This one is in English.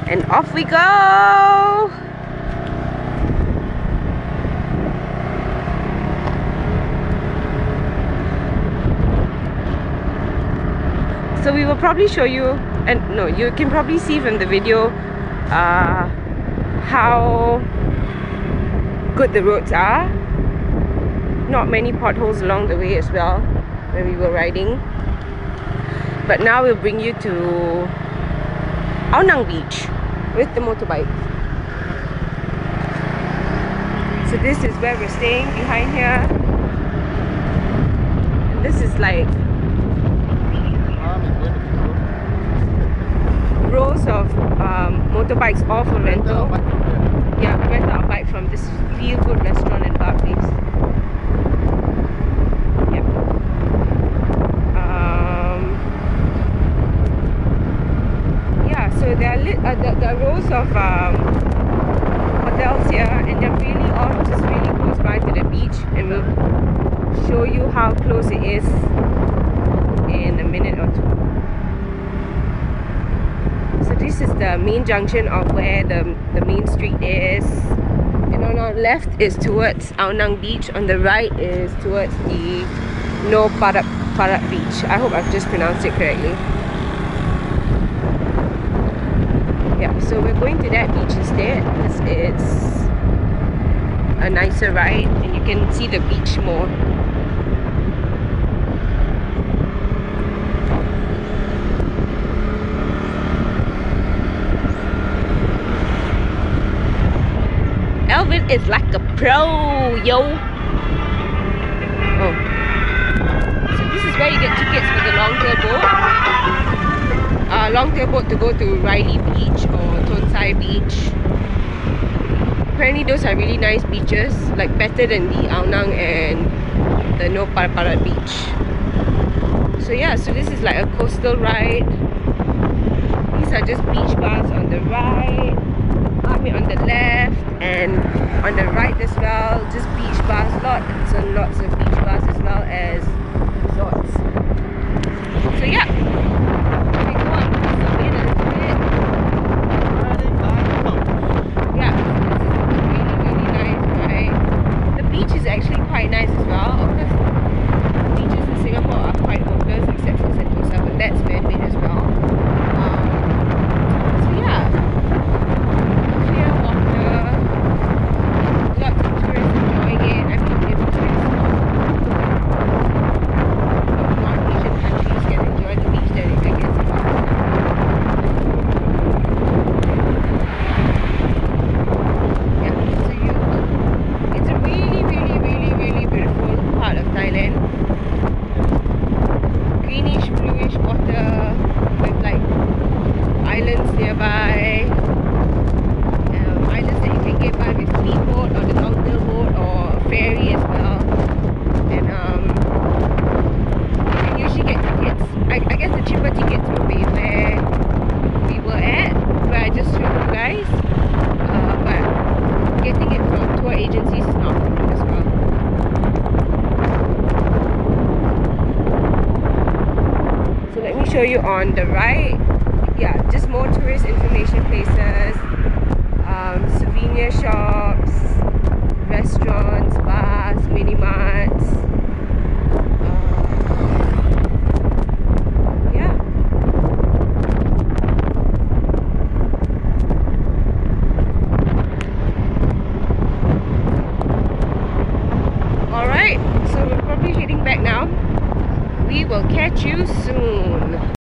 And off we go! So we will probably show you, and no, you can probably see from the video how good the roads are. Not many potholes along the way as well when we were riding. But now we'll bring you to Ao Nang Beach with the motorbike. So this is where we're staying, behind here. And this is like rows of motorbikes, all for rental. Yeah, we rented our bike from this feel good restaurant and bar place. Yep. Yeah, so there are rows of hotels here, and they're really all just really close by to the beach, and we'll show you how close it is in a minute or two. So this is the main junction of where the main street is, and on our left is towards Ao Nang Beach, on the right is towards the Nopparat Beach. I hope I've just pronounced it correctly. Yeah, so we're going to that beach instead because it's a nicer ride and you can see the beach more. Elvin is like a pro, yo! Oh. So this is where you get tickets for the long-tail boat. Long-tail boat to go to Riley Beach or Tonsai Beach. Apparently those are really nice beaches, like better than the Ao Nang and the Nopparat Beach. So yeah, so this is like a coastal ride. These are just beach bars on the right, on the left, and on the right as well, just beach bars, lots and lots of beach bars as well as resorts. So yeah, we go on zoom in a little bit. Yeah, this is a really nice ride. The beach is actually quite nice as well. Of course, the beaches in Singapore are quite hopeless except for Sentosa, but that's man-made as well. So yeah, clear water, lots of tourists enjoying it. I mean, if tourists from non-Asian countries can enjoy the beach, then I guess it's it's a really beautiful part of Thailand. Greenish, bluish water with like islands nearby. Islands that you can get by with speedboat or the long-tail boat or ferry as well. And you can usually get tickets. I guess the cheaper tickets will be where we were at, where I just showed you guys. But getting it from tour agencies is not a problem as well. So let me show you on the right. Yeah, just more tourist information places, souvenir shops, restaurants, bars, mini marts. Yeah. Alright, so we're probably heading back now. We will catch you soon.